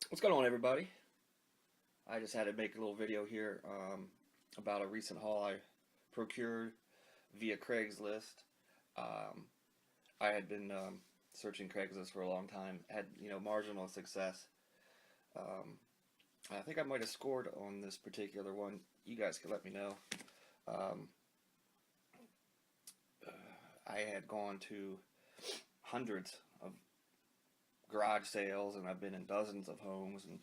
What's going on, everybody? I just had to make a little video here about a recent haul I procured via Craigslist. Um, I had been searching Craigslist for a long time, had marginal success. Um, I think I might have scored on this particular one. You guys can let me know. Um, I had gone to hundreds of garage sales, and I've been in dozens of homes, and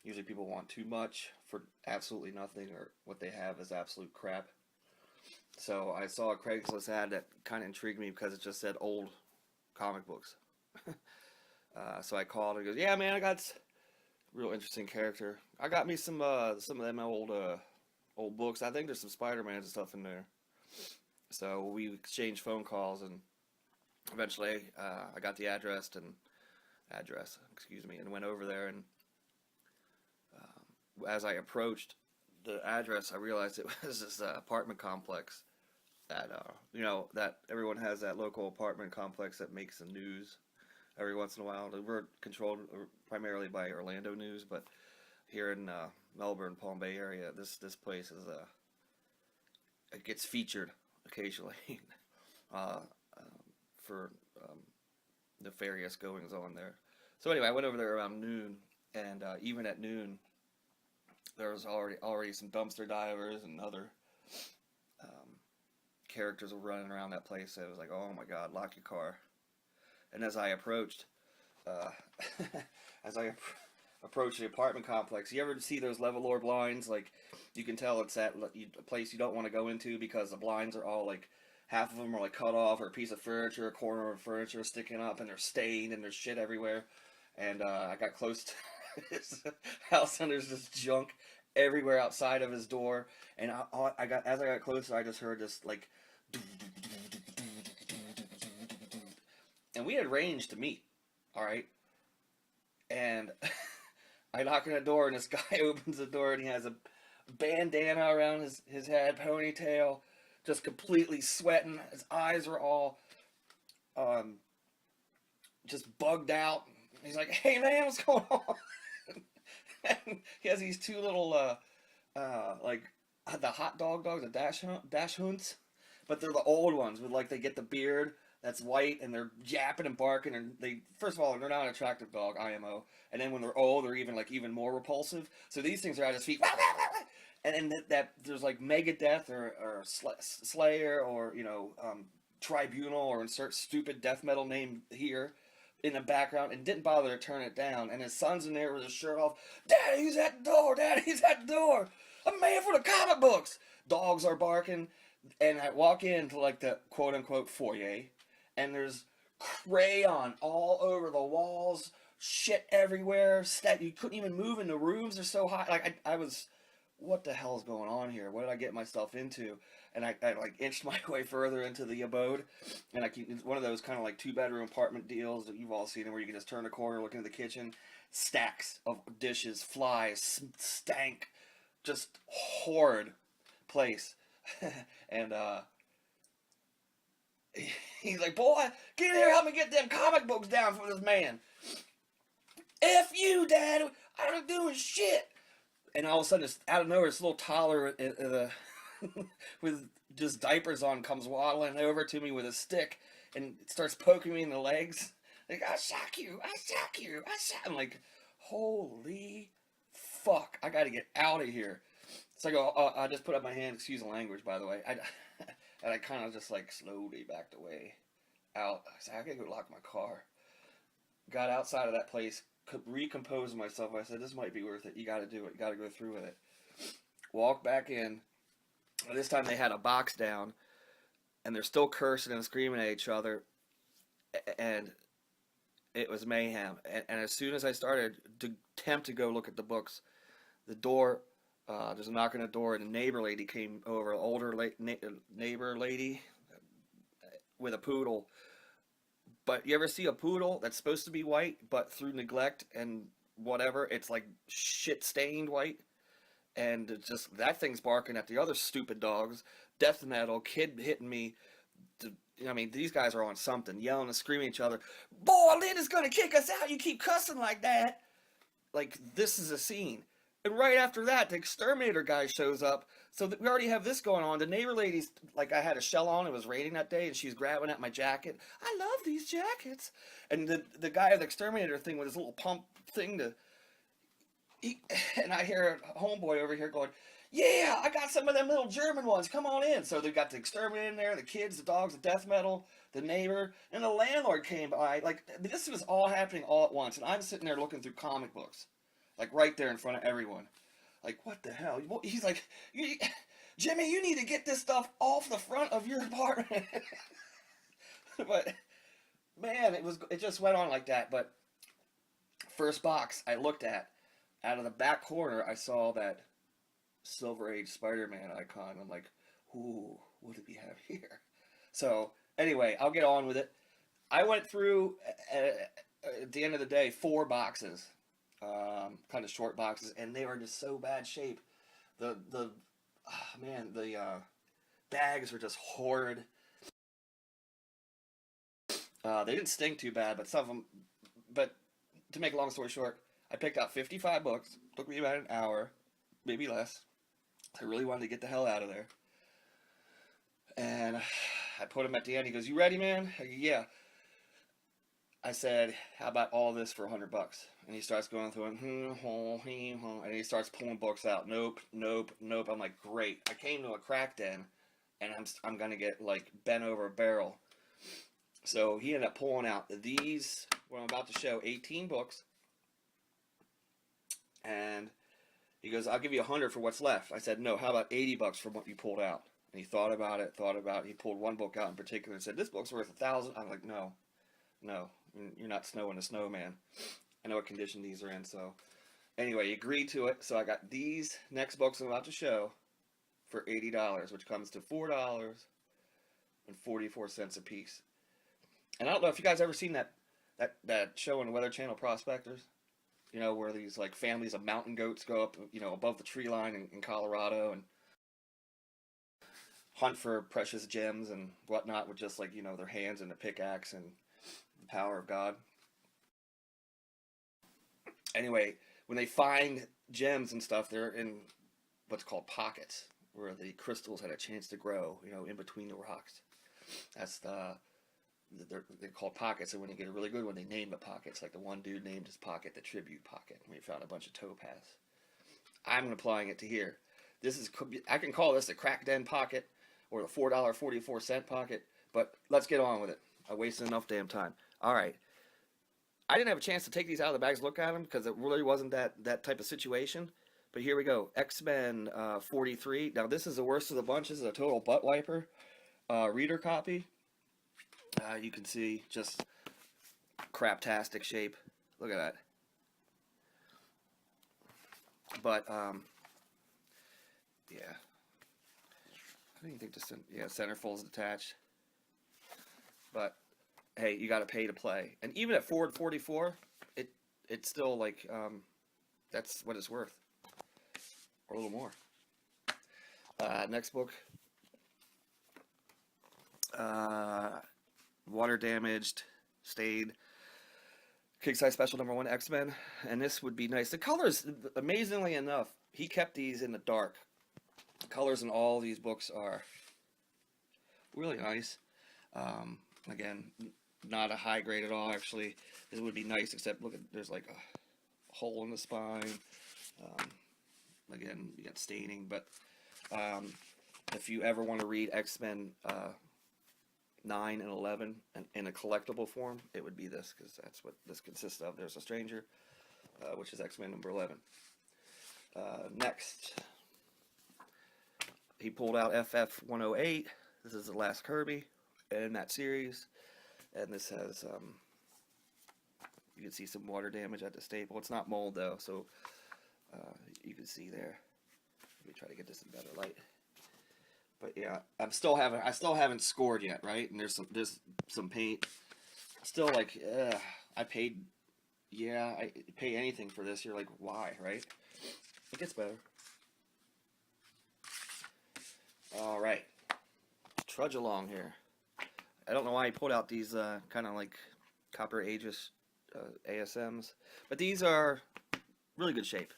usually people want too much for absolutely nothing, or what they have is absolute crap. So I saw a Craigslist ad that kind of intrigued me because it just said old comic books. So I called and goes, "Yeah, man, I got real interesting character. I got me some of them old books. I think there's some Spider-Man and stuff in there." So we exchanged phone calls, and eventually I got the excuse me, and went over there. And as I approached the address, I realized it was this apartment complex that that everyone has, that local apartment complex that makes the news every once in a while. We're controlled primarily by Orlando news, but here in Melbourne, Palm Bay area, this place is it gets featured occasionally uh, for nefarious goings on there. So anyway, I went over there around noon, and even at noon, there was already some dumpster divers and other um, characters were running around that place. So it was like, oh my God, lock your car. And as I approached, uh, as I approached the apartment complex, you ever see those level blinds? Like, you can tell it's at a place you don't want to go into because the blinds are all like, half of them are like cut off, or a piece of furniture, a corner of furniture sticking up, and they're stained, and there's shit everywhere. And I got close to his house, and there's just junk everywhere outside of his door. And as I got closer, I just heard this like, and we had arranged to meet. All right, and I knock on the door, and this guy opens the door, and he has a bandana around his head, ponytail, just completely sweating. His eyes are all um, just bugged out. He's like, "Hey man, what's going on?" And he has these two little like the hot dogs, the dash hunts, but they're the old ones with, like, they get the beard that's white, and they're yapping and barking, and they, first of all, they're not an attractive dog, IMO, and then when they're old, they're even more repulsive. So these things are at his feet, and then that there's like Megadeth or Slayer, or Tribunal, or insert stupid death metal name here in the background, and didn't bother to turn it down. And his son's in there with his shirt off. "Daddy's at the door. Daddy's at the door. I'm made for the comic books." Dogs are barking, and I walk into, like, the quote unquote foyer, and there's crayon all over the walls, shit everywhere. You couldn't even move in the rooms. They're so high. Like, I was, what the hell is going on here? What did I get myself into? And I like inched my way further into the abode, and it's one of those kind of like 2-bedroom apartment deals that you've all seen, where you can just turn a corner, look into the kitchen, stacks of dishes, flies, stank, just horrid place. And he's like, "Boy, get in here, help me get them comic books down for this man." "F you, Dad, I ain't doing shit." And all of a sudden, out of nowhere, this little toddler with just diapers on comes waddling over to me with a stick, and starts poking me in the legs. Like, "I'll shock you, I'll shock you, I'll shock." I'm like, holy fuck, I gotta get out of here. So I go, I just put up my hand, excuse the language, by the way. And I kind of just, like, slowly backed away out. I said, "I gotta go lock my car." Got outside of that place, recomposed myself. I said, "This might be worth it. You gotta do it. You gotta go through with it." Walk back in. This time they had a box down, and they're still cursing and screaming at each other, and it was mayhem. And as soon as I started to attempt to go look at the books, the door, there's a knock on the door, and a neighbor lady came over, an older neighbor lady with a poodle. But you ever see a poodle that's supposed to be white, but through neglect and whatever, it's like shit stained white? And it's just, that thing's barking at the other stupid dogs. Death metal, kid hitting me. I mean, these guys are on something, yelling and screaming at each other. "Boy, Lynn is gonna kick us out. You keep cussing like that." like, this is a scene. And right after that, the exterminator guy shows up. So we already have this going on. The neighbor lady's, like, I had a shell on. It was raining that day, and she's grabbing at my jacket. I love these jackets. And the guy of the exterminator thing with his little pump thing and I hear a homeboy over here going, yeah, I got some of them little German ones. Come on in. So they've got the exterminator in there, the kids, the dogs, the death metal, the neighbor, and the landlord came by. Like, this was all happening all at once. And I'm sitting there looking through comic books, like right there in front of everyone. Like, what the hell? He's like, Jimmy, you need to get this stuff off the front of your apartment. But, man, it just went on like that. But first box I looked at, out of the back corner, I saw that Silver Age Spider-Man icon. I'm like, ooh, what do we have here? So, anyway, I'll get on with it. I went through, at the end of the day, 4 boxes, kind of short boxes, and they were just so bad shape. The bags were just horrid. They didn't stink too bad, but some of them, but to make a long story short, I picked out 55 books. Took me about an hour, maybe less. I really wanted to get the hell out of there. And I put him at the end. He goes, you ready, man? I go, yeah. I said, how about all this for $100? And he starts going through it, and he starts pulling books out. Nope, nope, nope. I'm like, great. I came to a crack den, and I'm going to get, like, bent over a barrel. So he ended up pulling out these, what I'm about to show, 18 books. And he goes, I'll give you $100 for what's left. I said, no, how about $80 for what you pulled out? And he thought about it. He pulled one book out in particular and said, this book's worth $1,000. I'm like, no, you're not snowing a snowman. I know what condition these are in. So anyway, he agreed to it. So I got these next books I'm about to show for $80, which comes to $4.44 a piece. And I don't know if you guys ever seen that show on the Weather Channel, Prospectors. You know, where these, like, families of mountain goats go up, you know, above the tree line in Colorado and hunt for precious gems and whatnot with just, like, you know, their hands and a pickaxe and the power of God. Anyway, when they find gems and stuff, they're in what's called pockets, where the crystals had a chance to grow, you know, in between the rocks. That's they're called pockets, and when you get a really good one, they name the pockets. Like the one dude named his pocket the Tribute Pocket, when he found a bunch of topaz. I'm applying it to here. I can call this the Crack Den Pocket or the $4.44 pocket, but let's get on with it. I wasted enough damn time. All right. I didn't have a chance to take these out of the bags, look at them, because it really wasn't that type of situation. But here we go. X-Men 43. Now, this is the worst of the bunch. This is a total butt wiper reader copy. You can see just craptastic shape. Look at that. But, yeah. I don't even think centerfold's detached. But, hey, you got to pay to play. And even at $4.44, it's still like, that's what it's worth. Or a little more. Next book. Water damaged, stayed. King size special #1 X-Men, and this would be nice. The colors, amazingly enough, he kept these in the dark. The colors in all these books are really nice. Again, not a high grade at all. Actually, this would be nice, except look at there's like a hole in the spine. Again, you got staining, but if you ever want to read X-Men 9 and 11 in a collectible form, it would be this, because that's what this consists of. There's a Stranger, which is X-Men #11. Next, he pulled out FF 108. This is the last Kirby in that series, and this has you can see some water damage at the staple. It's not mold though, so you can see there. Let me try to get this in better light. But yeah, I still haven't scored yet, right? And there's some paint. Still, like, I pay anything for this. You're like, why, right? It gets better. All right, trudge along here. I don't know why he pulled out these kind of like Copper Aegis ASMs, but these are Really good shape.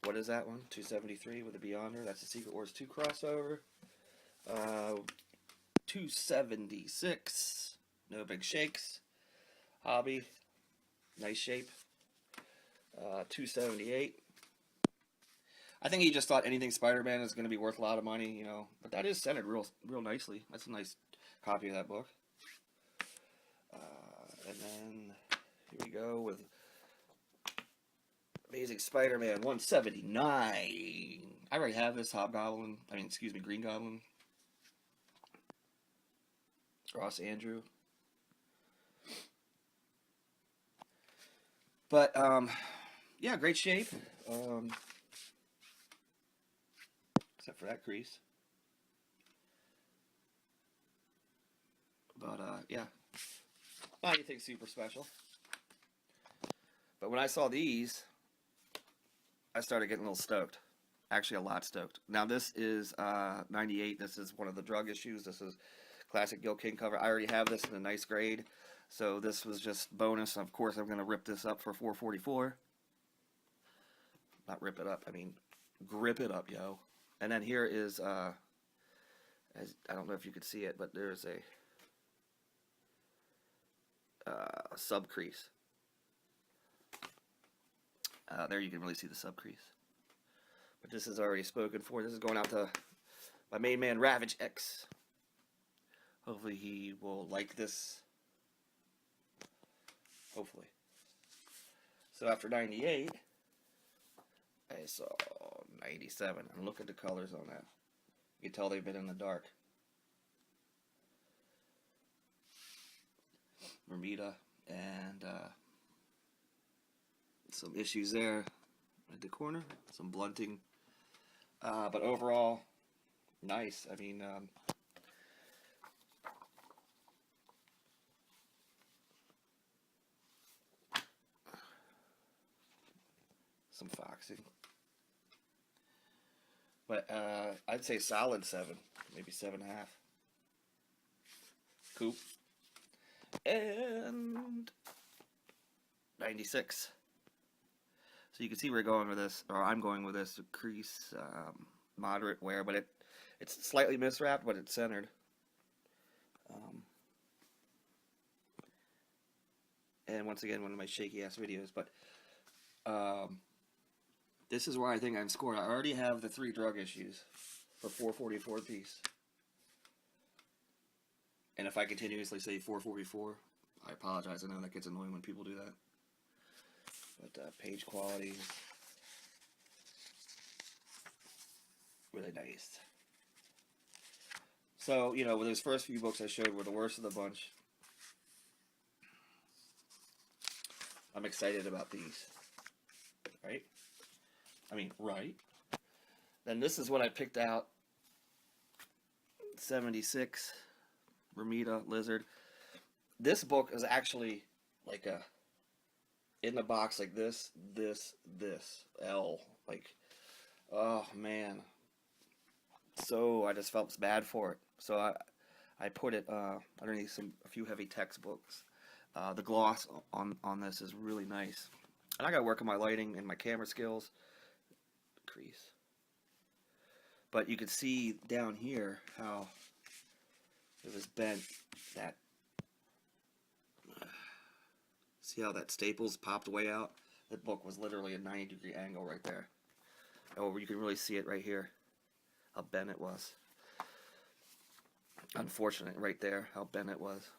What is that one? 273 with a Beyonder. That's a Secret Wars 2 crossover. 276. No big shakes. Hobby. Nice shape. 278. I think he just thought anything Spider-Man is going to be worth a lot of money, you know. But that is centered real nicely. That's a nice copy of that book. And then here we go with Amazing Spider-Man 179. I already have this Green Goblin. Ross Andrew. But, yeah, great shape. Except for that crease. But, yeah. Not anything super special. But when I saw these, I started getting a little stoked. Actually, a lot stoked. Now, this is 98. This is one of the drug issues. This is classic Gil King cover. I already have this in a nice grade. So this was just bonus. Of course, I'm going to rip this up for $4.44. Not rip it up. I mean, grip it up, yo. And then here is, I don't know if you could see it, but there's a sub crease. There you can really see the sub crease. But this is already spoken for. This is going out to my main man, Ravage X. Hopefully he will like this. Hopefully. So after 98, I saw 97. And look at the colors on that. You can tell they've been in the dark. Bermuda and some issues there at the corner, some blunting, but overall nice. I mean, some foxing, but I'd say solid 7, maybe 7.5. Coop. And 96. So you can see where we're going with this, or I'm going with this. Crease, moderate wear, but it's slightly miswrapped, but it's centered. And once again, one of my shaky ass videos, but this is where I think I'm scored. I already have the 3 drug issues for $4.44 a piece. And if I continuously say $4.44, I apologize. I know that gets annoying when people do that. But page quality, really nice. So, you know, with those first few books I showed were the worst of the bunch. I'm excited about these. Right? I mean, right? Then this is what I picked out. 76. Bermuda Lizard. This book is actually like a in the box like this L, like, oh man. So I just felt bad for it. So I put it underneath a few heavy textbooks. The gloss on this is really nice, and I got to work on my lighting and my camera skills. Crease, but you can see down here how it was bent. That, see how that staples popped way out? That book was literally a 90-degree angle right there. Oh, you can really see it right here, how bent it was. Unfortunate right there, how bent it was.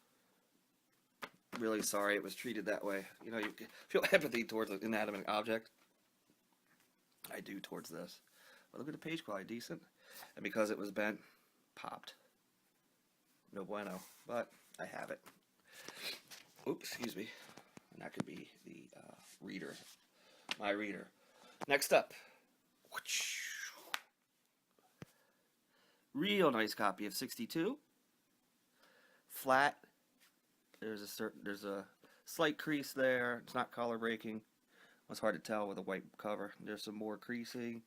Really sorry it was treated that way. You know, you feel empathy towards an inanimate object. I do towards this. But look at the page quality, decent. And because it was bent, popped. No bueno, but I have it. Oops, excuse me. And that could be the reader, my reader. Next up, real nice copy of 62. Flat. There's a slight crease there. It's not color breaking. It's hard to tell with a white cover. There's some more creasing,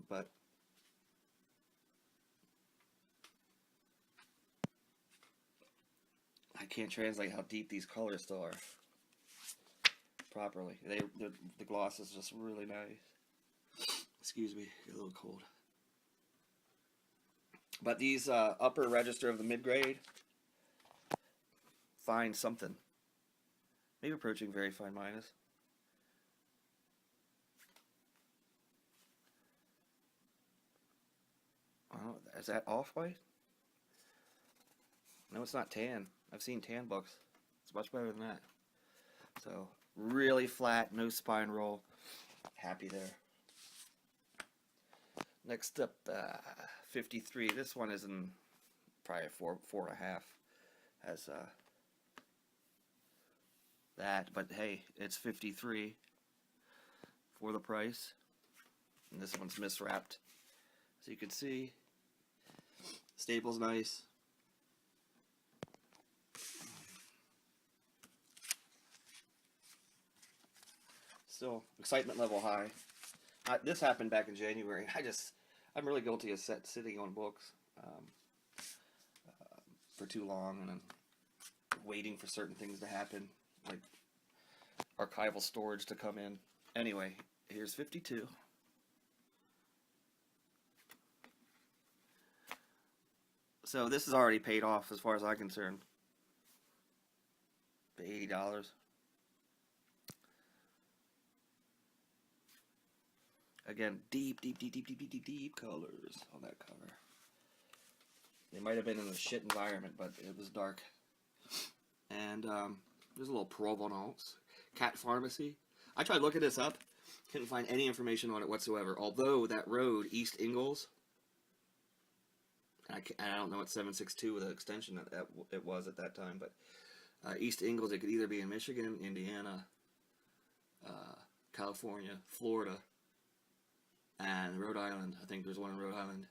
but I can't translate how deep these colors still are. properly. The gloss is just really nice. Excuse me, get a little cold. But these upper register of the mid-grade, fine something. Maybe approaching very fine minus. Oh, is that off-white? No, it's not tan. I've seen tan books. It's much better than that. So, really flat, no spine roll. Happy there. Next up, 53. This one is in probably 4.5. Has that, but hey, it's 53 for the price. And this one's miswrapped. So you can see, staple's nice. Still, excitement level high. This happened back in January. I'm really guilty of sitting on books for too long and then waiting for certain things to happen, like archival storage to come in. Anyway, here's 52. So this is already paid off as far as I'm concerned. The $80. Again, deep colors on that cover. They might have been in a shit environment, but it was dark. And there's a little provenance. Cat Pharmacy. I tried looking this up. Couldn't find any information on it whatsoever. Although that road, East Ingles, and I don't know what 762 with the extension that it was at that time, but East Ingles, it could either be in Michigan, Indiana, California, Florida, and Rhode Island. I think there's one in Rhode Island.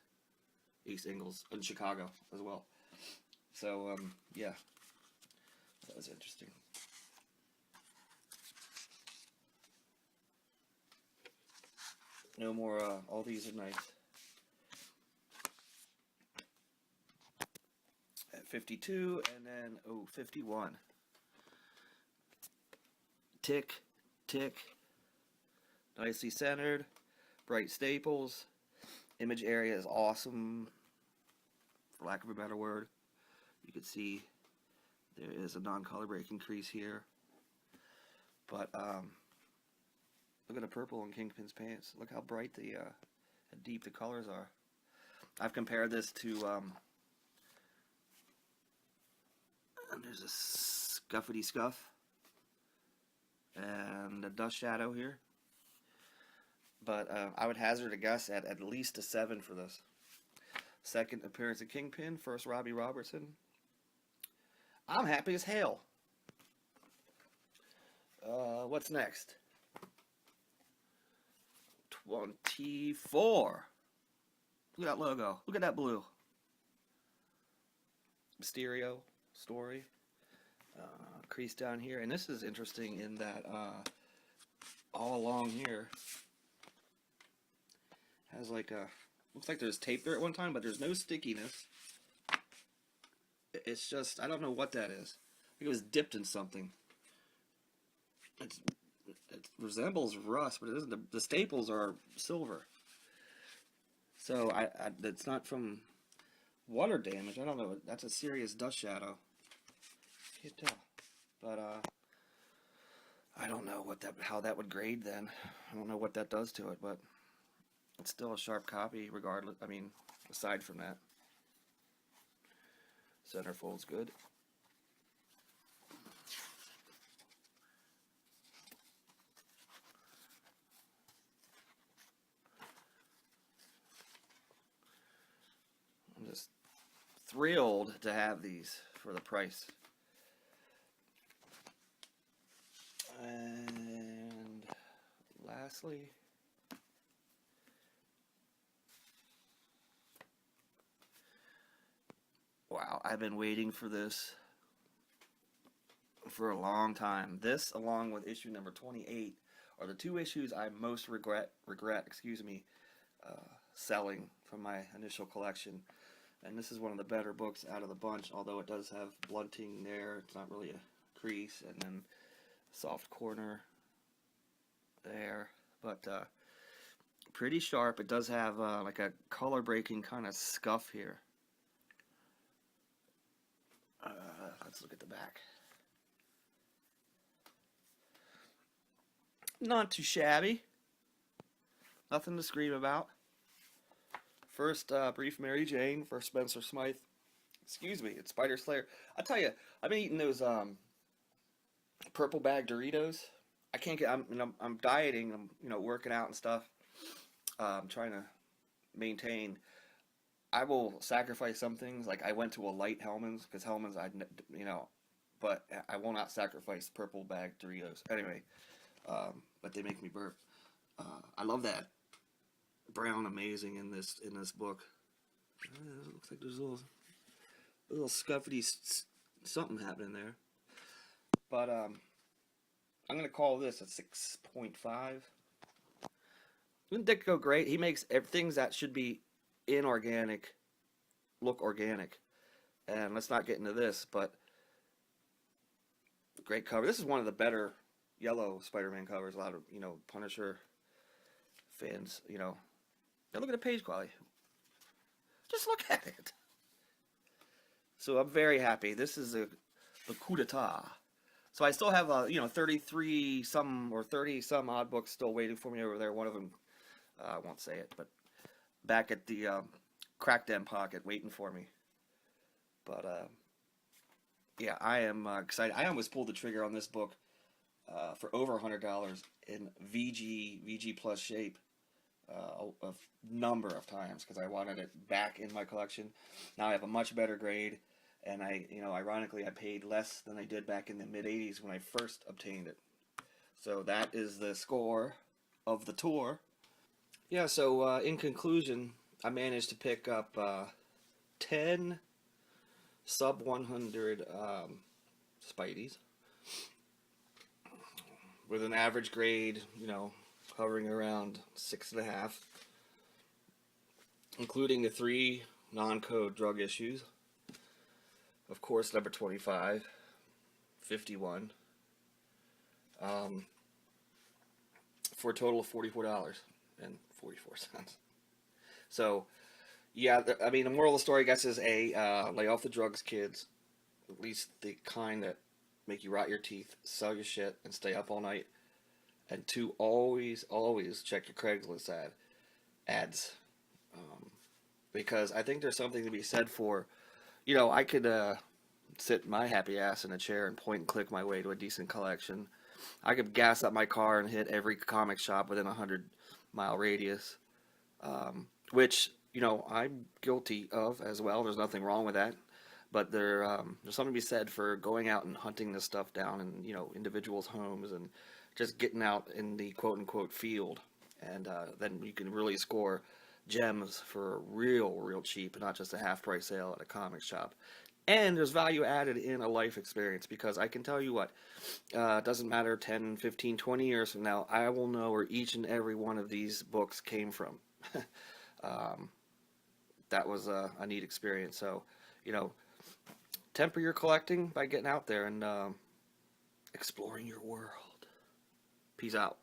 East Ingles, and Chicago as well. So, yeah. That was interesting. No more, all these are nice. At 52, and then, 51. Tick, nicely centered, bright staples. Image area is awesome, for lack of a better word. You can see there is a non-color breaking crease here. But, look at the purple in Kingpin's pants. Look how bright how deep the colors are. I've compared this to, and there's a Scuffity Scuff and a Dust Shadow here. But I would hazard a guess at least a 7 for this. Second appearance of Kingpin, first Robbie Robertson. I'm happy as hell. What's next? 24. Look at that logo. Look at that blue. Mysterio story. Crease down here. And this is interesting in that all along here has like a, looks like there's tape there at one time, but there's no stickiness. It's just, I don't know what that is. I think it was dipped in something. It resembles rust, but it isn't. The staples are silver. So it's not from water damage. I don't know. That's a serious dust shadow. Can't tell. But I don't know how that would grade then. I don't know what that does to it, but it's still a sharp copy regardless. I mean, aside from that. Centerfold's good. I'm just thrilled to have these for the price. And lastly, wow, I've been waiting for this for a long time. This, along with issue number 28, are the two issues I most regret, selling from my initial collection. And this is one of the better books out of the bunch, although it does have blunting there. It's not really a crease, and then soft corner. there, but pretty sharp. It does have like a color breaking kind of scuff here. Let's look at the back. Not too shabby. Nothing to scream about. First Brief Mary Jane for Spencer Smythe. Excuse me, it's Spider Slayer. I tell you, I've been eating those purple bag Doritos. I can't get. I'm dieting. I'm working out and stuff. I'm trying to maintain. I will sacrifice some things. Like I went to a light Hellman's because Hellman's but I will not sacrifice purple bag Doritos. Anyway, but they make me burp. I love that brown amazing in this book. It looks like there's a little scuffy something happening there. But I'm gonna call this a 6.5. Wouldn't Dick go great? He makes things that should be inorganic look organic. And let's not get into this, but great cover. This is one of the better yellow Spider-Man covers. A lot of Punisher fans. Now look at the page quality. Just look at it. So I'm very happy. This is the coup d'etat. So I still have 33 some or 30 some odd books still waiting for me over there. One of them, I won't say it, but back at the crack den pocket waiting for me. But yeah, I am excited. I almost pulled the trigger on this book for over $100 in VG Plus shape a number of times because I wanted it back in my collection. Now I have a much better grade, and ironically, I paid less than I did back in the mid '80s when I first obtained it. So that is the score of the tour. Yeah. So in conclusion, I managed to pick up 10 sub 100 Spideys with an average grade, hovering around 6.5, including the 3 non-code drug issues. Of course, number 25, 51, for a total of $44.44. So, yeah, the moral of the story, I guess, is lay off the drugs, kids. At least the kind that make you rot your teeth, sell your shit, and stay up all night. And 2, always check your Craigslist ads. Because I think there's something to be said for, I could sit my happy ass in a chair and point and click my way to a decent collection. I could gas up my car and hit every comic shop within a 100-mile radius, which, I'm guilty of as well. There's nothing wrong with that. But there's something to be said for going out and hunting this stuff down in, individuals' homes and just getting out in the quote-unquote field. And then you can really score gems for real cheap, not just a half-price sale at a comic shop. And there's value added in a life experience, because I can tell you what, it doesn't matter 10, 15, 20 years from now, I will know where each and every one of these books came from. That was a neat experience. So, temper your collecting by getting out there and exploring your world. Peace out.